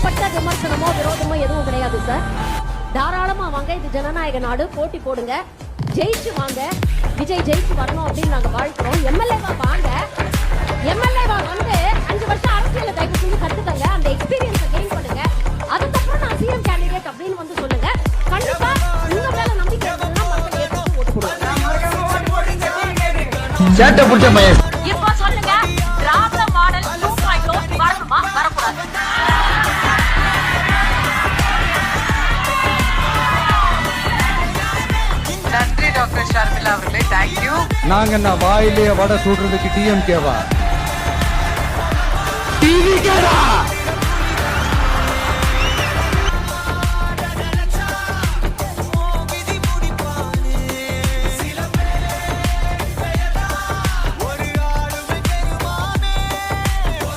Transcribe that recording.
தனிப்பட்ட விமர்சனமோ விரோதமோ எதுவும் கிடையாது சார். தாராளமா வாங்க, இது ஜனநாயக நாடு, போட்டி போடுங்க, ஜெயிச்சு வாங்க. விஜய் ஜெயிச்சு வரணும் அப்படின்னு நாங்க வாழ்க்கிறோம். எம்எல்ஏவா வாங்க, எம்எல்ஏவா வந்து 5 வருஷம் அரசியல தயவு செஞ்சு கத்துக்கங்க, அந்த எக்ஸ்பீரியன்ஸை கெயின் பண்ணுங்க. அதுக்கப்புறம் நான் சிஎம் கேண்டிடேட் அப்படின்னு வந்து சொல்லுங்க. கண்டிப்பா உங்க மேல நம்பிக்கை இருக்குன்னா மக்கள் ஏற்று ஓட்டு போடுவாங்க. சேட்டை புடிச்ச பையன். இப்போ சொல்லுங்க, திராவிட மாடல் 2.0 வரணுமா வரக்கூடாது? நன்றி டாக்டர் ஷர்மிளா அவர்களே, தேங்க்யூ. நாங்க என்ன வாயிலே வடை சுடுறதுக்கு டிஎம்கேவா? டிவிகேடா?